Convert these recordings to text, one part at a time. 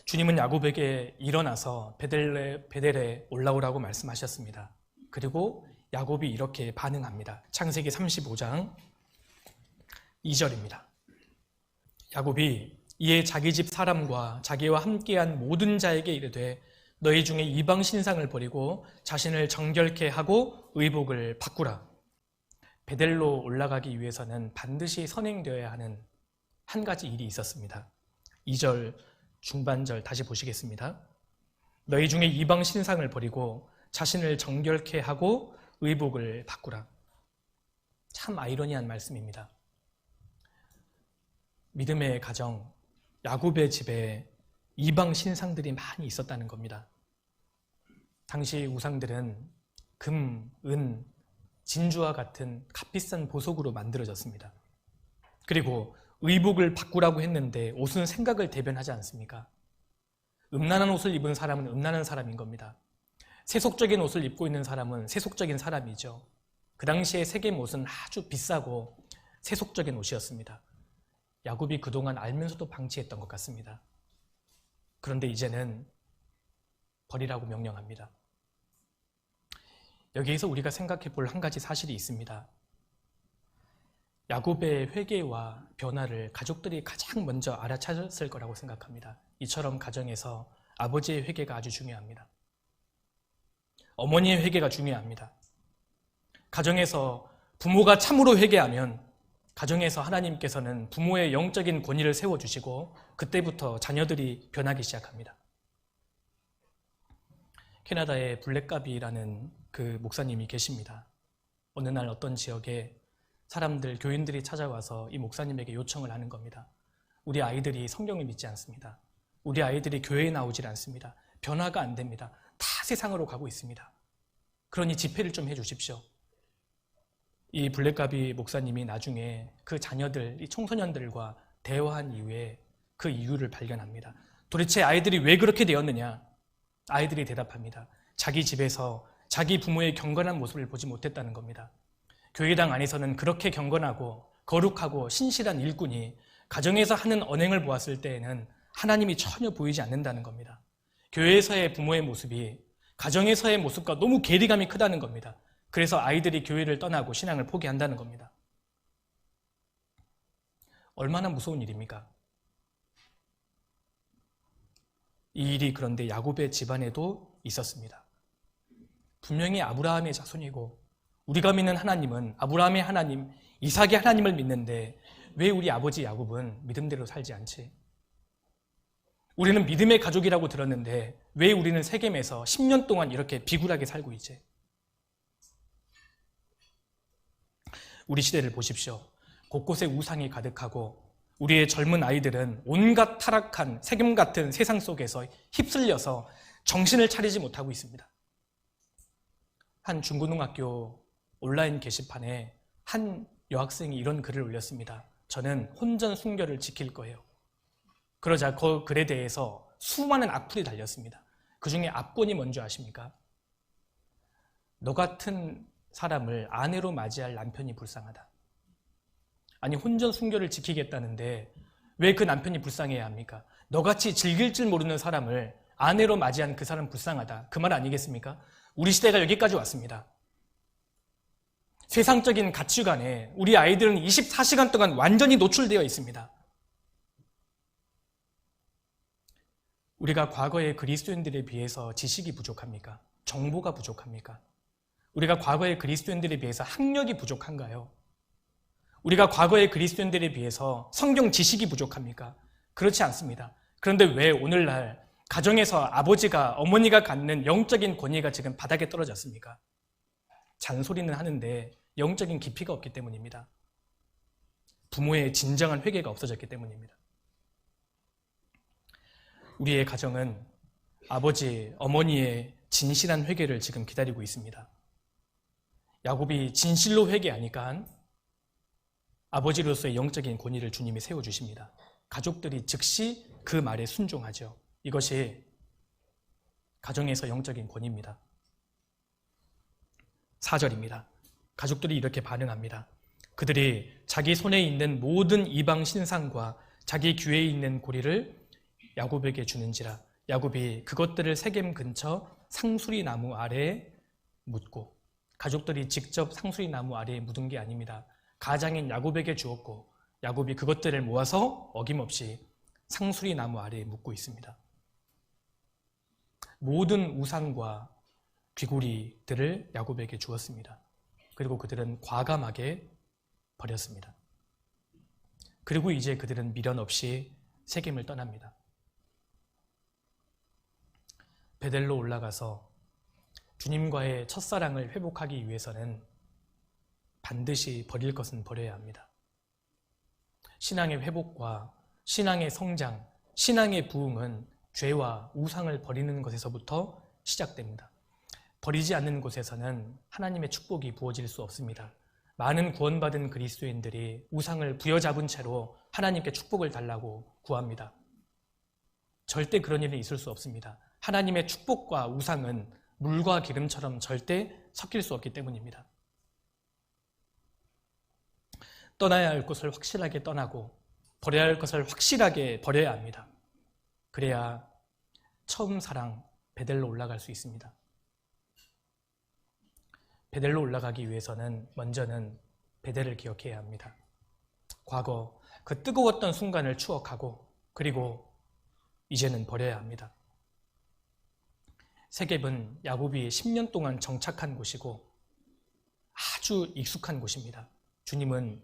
주님은 야곱에게 일어나서 베델에 올라오라고 말씀하셨습니다. 그리고 야곱이 이렇게 반응합니다. 창세기 35장 2절입니다. 야곱이 이에 자기 집 사람과 자기와 함께한 모든 자에게 이르되 너희 중에 이방 신상을 버리고 자신을 정결케 하고 의복을 바꾸라. 베델로 올라가기 위해서는 반드시 선행되어야 하는 한 가지 일이 있었습니다. 2절 중반절 다시 보시겠습니다. 너희 중에 이방 신상을 버리고 자신을 정결케 하고 의복을 바꾸라. 참 아이러니한 말씀입니다. 믿음의 가정, 야곱의 집에 이방 신상들이 많이 있었다는 겁니다. 당시 우상들은 금, 은, 진주와 같은 값비싼 보석으로 만들어졌습니다. 그리고 의복을 바꾸라고 했는데 옷은 생각을 대변하지 않습니까? 음란한 옷을 입은 사람은 음란한 사람인 겁니다. 세속적인 옷을 입고 있는 사람은 세속적인 사람이죠. 그 당시에 세겜 옷은 아주 비싸고 세속적인 옷이었습니다. 야곱이 그동안 알면서도 방치했던 것 같습니다. 그런데 이제는 버리라고 명령합니다. 여기에서 우리가 생각해 볼 한 가지 사실이 있습니다. 야곱의 회개와 변화를 가족들이 가장 먼저 알아차렸을 거라고 생각합니다. 이처럼 가정에서 아버지의 회개가 아주 중요합니다. 어머니의 회개가 중요합니다. 가정에서 부모가 참으로 회개하면 가정에서 하나님께서는 부모의 영적인 권위를 세워주시고 그때부터 자녀들이 변하기 시작합니다. 캐나다의 블랙가비라는 그 목사님이 계십니다. 어느 날 어떤 지역에 사람들, 교인들이 찾아와서 이 목사님에게 요청을 하는 겁니다. 우리 아이들이 성경을 믿지 않습니다. 우리 아이들이 교회에 나오질 않습니다. 변화가 안 됩니다. 다 세상으로 가고 있습니다. 그러니 집회를 좀 해주십시오. 이 블랙가비 목사님이 나중에 그 자녀들, 이 청소년들과 대화한 이후에 그 이유를 발견합니다. 도대체 아이들이 왜 그렇게 되었느냐? 아이들이 대답합니다. 자기 집에서 자기 부모의 경건한 모습을 보지 못했다는 겁니다. 교회당 안에서는 그렇게 경건하고 거룩하고 신실한 일꾼이 가정에서 하는 언행을 보았을 때에는 하나님이 전혀 보이지 않는다는 겁니다. 교회에서의 부모의 모습이 가정에서의 모습과 너무 괴리감이 크다는 겁니다. 그래서 아이들이 교회를 떠나고 신앙을 포기한다는 겁니다. 얼마나 무서운 일입니까? 이 일이 그런데 야곱의 집안에도 있었습니다. 분명히 아브라함의 자손이고 우리가 믿는 하나님은 아브라함의 하나님, 이삭의 하나님을 믿는데 왜 우리 아버지 야곱은 믿음대로 살지 않지? 우리는 믿음의 가족이라고 들었는데 왜 우리는 세겜에서 10년 동안 이렇게 비굴하게 살고 있지? 우리 시대를 보십시오. 곳곳에 우상이 가득하고 우리의 젊은 아이들은 온갖 타락한 세겜 같은 세상 속에서 휩쓸려서 정신을 차리지 못하고 있습니다. 한 중고등학교 온라인 게시판에 한 여학생이 이런 글을 올렸습니다. 저는 혼전 순결을 지킬 거예요. 그러자 그 글에 대해서 수많은 악플이 달렸습니다. 그 중에 압권이 뭔지 아십니까? 너 같은 사람을 아내로 맞이할 남편이 불쌍하다. 아니 혼전 순결을 지키겠다는데 왜 그 남편이 불쌍해야 합니까? 너같이 즐길 줄 모르는 사람을 아내로 맞이한 그 사람 불쌍하다. 그 말 아니겠습니까? 우리 시대가 여기까지 왔습니다. 세상적인 가치관에 우리 아이들은 24시간 동안 완전히 노출되어 있습니다. 우리가 과거의 그리스도인들에 비해서 지식이 부족합니까? 정보가 부족합니까? 우리가 과거의 그리스도인들에 비해서 학력이 부족한가요? 우리가 과거의 그리스도인들에 비해서 성경 지식이 부족합니까? 그렇지 않습니다. 그런데 왜 오늘날 가정에서 아버지가 어머니가 갖는 영적인 권위가 지금 바닥에 떨어졌습니까? 잔소리는 하는데 영적인 깊이가 없기 때문입니다. 부모의 진정한 회개가 없어졌기 때문입니다. 우리의 가정은 아버지, 어머니의 진실한 회개를 지금 기다리고 있습니다. 야곱이 진실로 회개하니까 아버지로서의 영적인 권위를 주님이 세워주십니다. 가족들이 즉시 그 말에 순종하죠. 이것이 가정에서 영적인 권위입니다. 4절입니다. 가족들이 이렇게 반응합니다. 그들이 자기 손에 있는 모든 이방 신상과 자기 귀에 있는 고리를 야곱에게 주는지라. 야곱이 그것들을 세겜 근처 상수리 나무 아래에 묻고, 가족들이 직접 상수리 나무 아래에 묻은 게 아닙니다. 가장인 야곱에게 주었고 야곱이 그것들을 모아서 어김없이 상수리 나무 아래에 묻고 있습니다. 모든 우상과 귀고리들을 야곱에게 주었습니다. 그리고 그들은 과감하게 버렸습니다. 그리고 이제 그들은 미련 없이 세겜을 떠납니다. 베델로 올라가서 주님과의 첫사랑을 회복하기 위해서는 반드시 버릴 것은 버려야 합니다. 신앙의 회복과 신앙의 성장, 신앙의 부흥은 죄와 우상을 버리는 것에서부터 시작됩니다. 버리지 않는 곳에서는 하나님의 축복이 부어질 수 없습니다. 많은 구원받은 그리스도인들이 우상을 부여잡은 채로 하나님께 축복을 달라고 구합니다. 절대 그런 일이 있을 수 없습니다. 하나님의 축복과 우상은 물과 기름처럼 절대 섞일 수 없기 때문입니다. 떠나야 할 것을 확실하게 떠나고 버려야 할 것을 확실하게 버려야 합니다. 그래야 처음 사랑 베델로 올라갈 수 있습니다. 베델로 올라가기 위해서는 먼저는 베델을 기억해야 합니다. 과거 그 뜨거웠던 순간을 추억하고 그리고 이제는 버려야 합니다. 세겜은 야곱이 10년 동안 정착한 곳이고 아주 익숙한 곳입니다. 주님은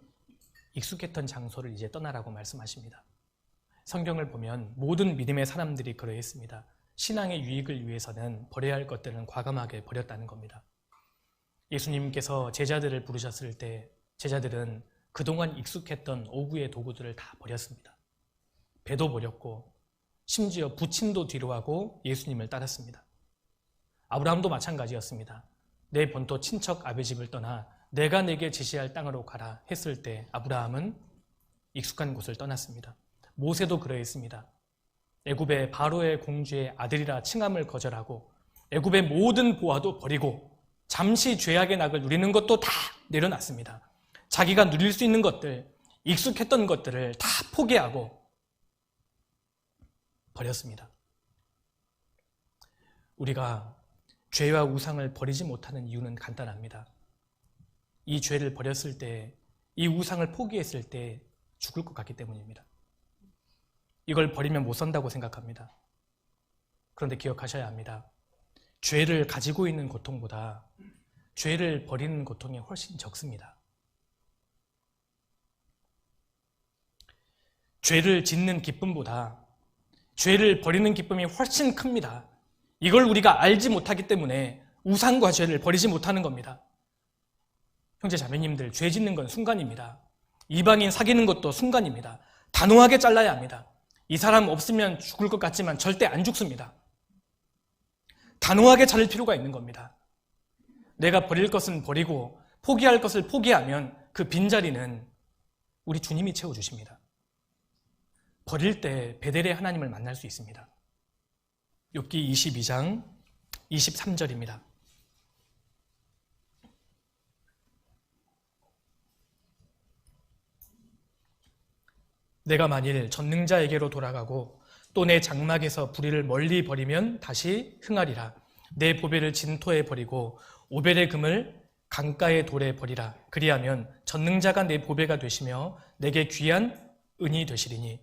익숙했던 장소를 이제 떠나라고 말씀하십니다. 성경을 보면 모든 믿음의 사람들이 그러했습니다. 신앙의 유익을 위해서는 버려야 할 것들은 과감하게 버렸다는 겁니다. 예수님께서 제자들을 부르셨을 때 제자들은 그동안 익숙했던 오구의 도구들을 다 버렸습니다. 배도 버렸고 심지어 부친도 뒤로하고 예수님을 따랐습니다. 아브라함도 마찬가지였습니다. 내 본토 친척 아베 집을 떠나 내가 내게 지시할 땅으로 가라 했을 때 아브라함은 익숙한 곳을 떠났습니다. 모세도 그러했습니다. 애굽의 바로의 공주의 아들이라 칭함을 거절하고 애굽의 모든 보화도 버리고 잠시 죄악의 낙을 누리는 것도 다 내려놨습니다. 자기가 누릴 수 있는 것들, 익숙했던 것들을 다 포기하고 버렸습니다. 우리가 죄와 우상을 버리지 못하는 이유는 간단합니다. 이 죄를 버렸을 때, 이 우상을 포기했을 때 죽을 것 같기 때문입니다. 이걸 버리면 못 산다고 생각합니다. 그런데 기억하셔야 합니다. 죄를 가지고 있는 고통보다 죄를 버리는 고통이 훨씬 적습니다. 죄를 짓는 기쁨보다 죄를 버리는 기쁨이 훨씬 큽니다. 이걸 우리가 알지 못하기 때문에 우상과 죄를 버리지 못하는 겁니다. 형제 자매님들, 죄 짓는 건 순간입니다. 이방인 사귀는 것도 순간입니다. 단호하게 잘라야 합니다. 이 사람 없으면 죽을 것 같지만 절대 안 죽습니다. 단호하게 자를 필요가 있는 겁니다. 내가 버릴 것은 버리고 포기할 것을 포기하면 그 빈자리는 우리 주님이 채워주십니다. 버릴 때 베델의 하나님을 만날 수 있습니다. 욥기 22장 23절입니다. 내가 만일 전능자에게로 돌아가고 또 내 장막에서 불의를 멀리 버리면 다시 흥하리라. 내 보배를 진토에 버리고 오벨의 금을 강가의 돌에 버리라. 그리하면 전능자가 내 보배가 되시며 내게 귀한 은이 되시리니.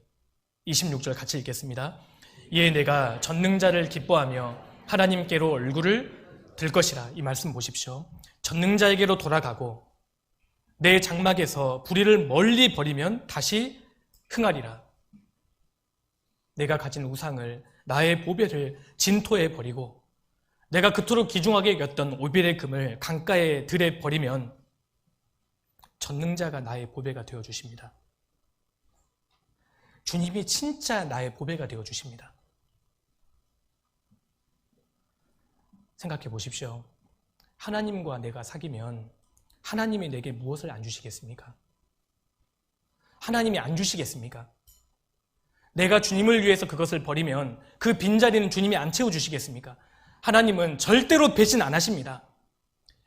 26절 같이 읽겠습니다. 이에 내가 전능자를 기뻐하며 하나님께로 얼굴을 들 것이라. 이 말씀 보십시오. 전능자에게로 돌아가고 내 장막에서 불의를 멀리 버리면 다시 흥하리라. 내가 가진 우상을, 나의 보배를 진토에 버리고 내가 그토록 귀중하게 여겼던 오벨의 금을 강가의 들에 버리면 전능자가 나의 보배가 되어주십니다. 주님이 진짜 나의 보배가 되어주십니다. 생각해 보십시오. 하나님과 내가 사귀면 하나님이 내게 무엇을 안 주시겠습니까? 하나님이 안 주시겠습니까? 내가 주님을 위해서 그것을 버리면 그 빈자리는 주님이 안 채워주시겠습니까? 하나님은 절대로 배신 안 하십니다.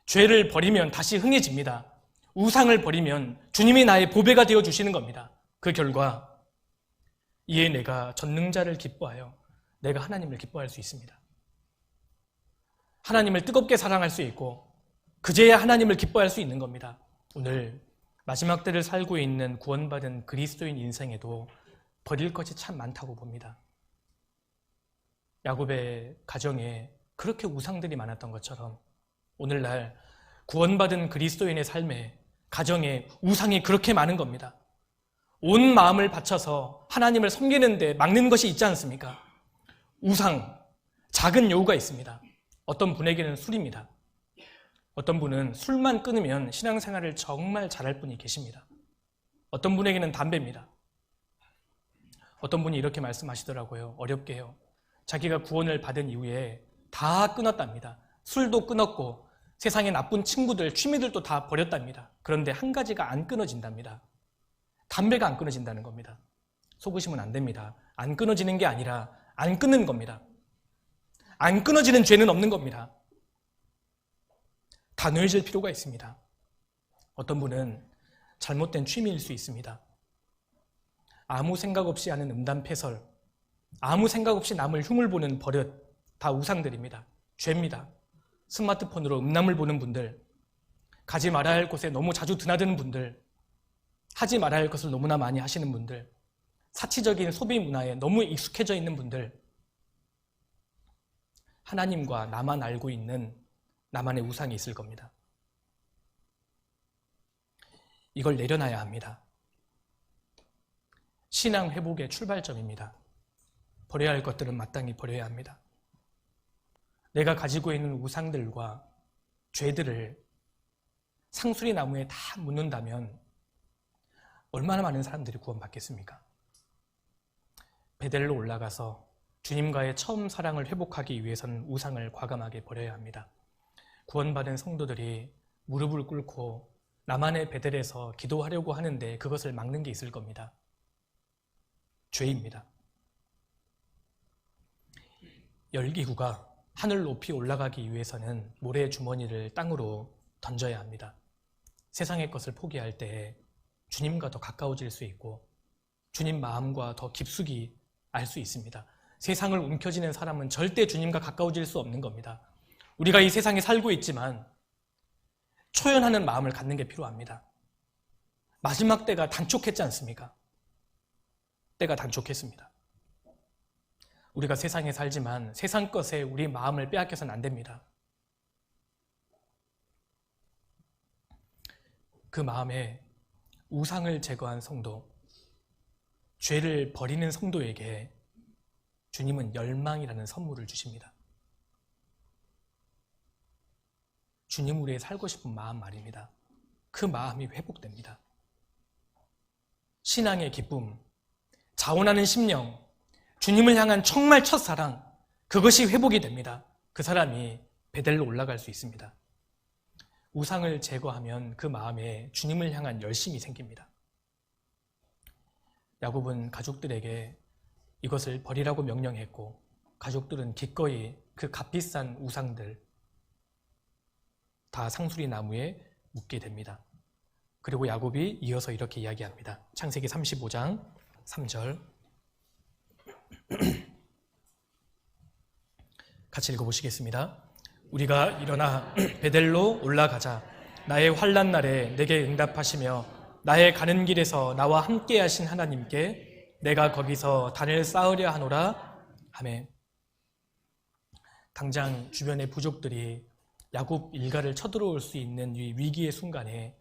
죄를 버리면 다시 흥해집니다. 우상을 버리면 주님이 나의 보배가 되어주시는 겁니다. 그 결과 이에 내가 전능자를 기뻐하여 내가 하나님을 기뻐할 수 있습니다. 하나님을 뜨겁게 사랑할 수 있고 그제야 하나님을 기뻐할 수 있는 겁니다. 오늘 마지막 때를 살고 있는 구원받은 그리스도인 인생에도 버릴 것이 참 많다고 봅니다. 야곱의 가정에 그렇게 우상들이 많았던 것처럼 오늘날 구원받은 그리스도인의 삶에 가정에 우상이 그렇게 많은 겁니다. 온 마음을 바쳐서 하나님을 섬기는데 막는 것이 있지 않습니까? 우상, 작은 여우가 있습니다. 어떤 분에게는 술입니다. 어떤 분은 술만 끊으면 신앙생활을 정말 잘할 분이 계십니다. 어떤 분에게는 담배입니다. 어떤 분이 이렇게 말씀하시더라고요. 어렵게요. 자기가 구원을 받은 이후에 다 끊었답니다. 술도 끊었고 세상의 나쁜 친구들, 취미들도 다 버렸답니다. 그런데 한 가지가 안 끊어진답니다. 담배가 안 끊어진다는 겁니다. 속으시면 안 됩니다. 안 끊어지는 게 아니라 안 끊는 겁니다. 안 끊어지는 죄는 없는 겁니다. 단호해질 필요가 있습니다. 어떤 분은 잘못된 취미일 수 있습니다. 아무 생각 없이 하는 음담패설, 아무 생각 없이 남을 흉을 보는 버릇, 다 우상들입니다. 죄입니다. 스마트폰으로 음란을 보는 분들, 가지 말아야 할 곳에 너무 자주 드나드는 분들, 하지 말아야 할 것을 너무나 많이 하시는 분들, 사치적인 소비 문화에 너무 익숙해져 있는 분들, 하나님과 나만 알고 있는 나만의 우상이 있을 겁니다. 이걸 내려놔야 합니다. 신앙 회복의 출발점입니다. 버려야 할 것들은 마땅히 버려야 합니다. 내가 가지고 있는 우상들과 죄들을 상수리 나무에 다 묻는다면 얼마나 많은 사람들이 구원받겠습니까? 베델로 올라가서 주님과의 처음 사랑을 회복하기 위해서는 우상을 과감하게 버려야 합니다. 구원받은 성도들이 무릎을 꿇고 나만의 베델에서 기도하려고 하는데 그것을 막는 게 있을 겁니다. 죄입니다. 열기구가 하늘 높이 올라가기 위해서는 모래 주머니를 땅으로 던져야 합니다. 세상의 것을 포기할 때 주님과 더 가까워질 수 있고 주님 마음과 더 깊숙이 알 수 있습니다. 세상을 움켜쥐는 사람은 절대 주님과 가까워질 수 없는 겁니다. 우리가 이 세상에 살고 있지만 초연하는 마음을 갖는 게 필요합니다. 마지막 때가 단촉했지 않습니까? 때가 단촉했습니다. 우리가 세상에 살지만 세상 것에 우리 마음을 빼앗겨서는 안 됩니다. 그 마음에 우상을 제거한 성도, 죄를 버리는 성도에게 주님은 열망이라는 선물을 주십니다. 주님을 위해 살고 싶은 마음 말입니다. 그 마음이 회복됩니다. 신앙의 기쁨, 자원하는 심령, 주님을 향한 정말 첫사랑, 그것이 회복이 됩니다. 그 사람이 베델로 올라갈 수 있습니다. 우상을 제거하면 그 마음에 주님을 향한 열심이 생깁니다. 야곱은 가족들에게 이것을 버리라고 명령했고 가족들은 기꺼이 그 값비싼 우상들 다 상수리 나무에 묻게 됩니다. 그리고 야곱이 이어서 이렇게 이야기합니다. 창세기 35장 3절 같이 읽어보시겠습니다. 우리가 일어나 베델로 올라가자. 나의 환난 날에 내게 응답하시며 나의 가는 길에서 나와 함께 하신 하나님께 내가 거기서 단을 쌓으려 하노라. 아멘. 당장 주변의 부족들이 야곱 일가를 쳐들어올 수 있는 이 위기의 순간에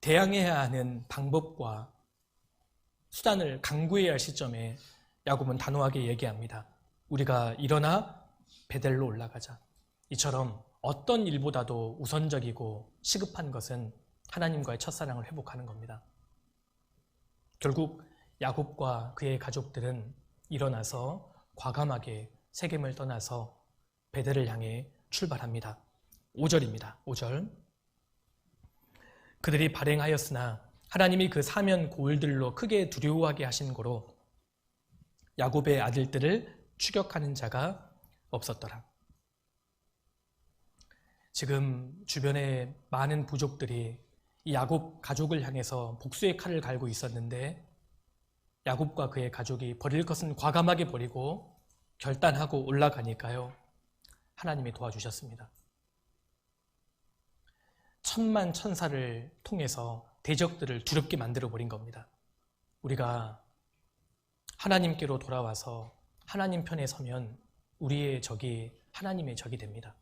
대항해야 하는 방법과 수단을 강구해야 할 시점에 야곱은 단호하게 얘기합니다. 우리가 일어나 베델로 올라가자. 이처럼 어떤 일보다도 우선적이고 시급한 것은 하나님과의 첫사랑을 회복하는 겁니다. 결국 야곱과 그의 가족들은 일어나서 과감하게 세겜을 떠나서 베델을 향해 출발합니다. 5절입니다. 5절. 그들이 발행하였으나 하나님이 그 사면 고을들로 크게 두려워하게 하신 고로 야곱의 아들들을 추격하는 자가 없었더라. 지금 주변에 많은 부족들이 이 야곱 가족을 향해서 복수의 칼을 갈고 있었는데 야곱과 그의 가족이 버릴 것은 과감하게 버리고 결단하고 올라가니까요. 하나님이 도와주셨습니다. 천만 천사를 통해서 대적들을 두렵게 만들어 버린 겁니다. 우리가 하나님께로 돌아와서 하나님 편에 서면 우리의 적이 하나님의 적이 됩니다.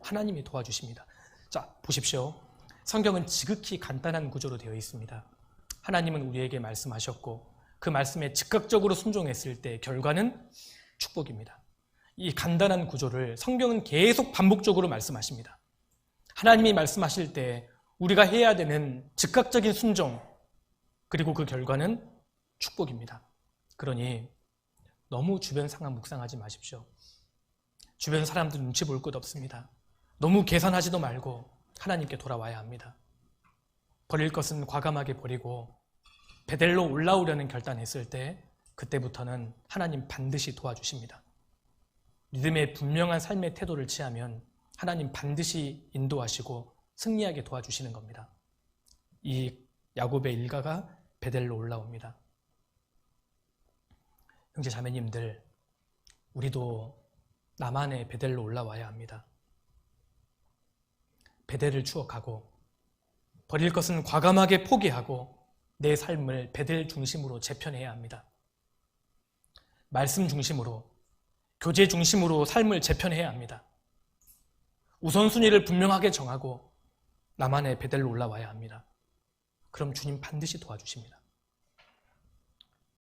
하나님이 도와주십니다. 자, 보십시오. 성경은 지극히 간단한 구조로 되어 있습니다. 하나님은 우리에게 말씀하셨고 그 말씀에 즉각적으로 순종했을 때 결과는 축복입니다. 이 간단한 구조를 성경은 계속 반복적으로 말씀하십니다. 하나님이 말씀하실 때 우리가 해야 되는 즉각적인 순종, 그리고 그 결과는 축복입니다. 그러니 너무 주변 상황 묵상하지 마십시오. 주변 사람들 눈치 볼 것 없습니다. 너무 계산하지도 말고 하나님께 돌아와야 합니다. 버릴 것은 과감하게 버리고 베델로 올라오려는 결단했을 때 그때부터는 하나님 반드시 도와주십니다. 믿음의 분명한 삶의 태도를 취하면 하나님 반드시 인도하시고 승리하게 도와주시는 겁니다. 이 야곱의 일가가 베델로 올라옵니다. 형제 자매님들, 우리도 나만의 베델로 올라와야 합니다. 베델을 추억하고 버릴 것은 과감하게 포기하고 내 삶을 베델 중심으로 재편해야 합니다. 말씀 중심으로, 교제 중심으로 삶을 재편해야 합니다. 우선순위를 분명하게 정하고 나만의 베델로 올라와야 합니다. 그럼 주님 반드시 도와주십니다.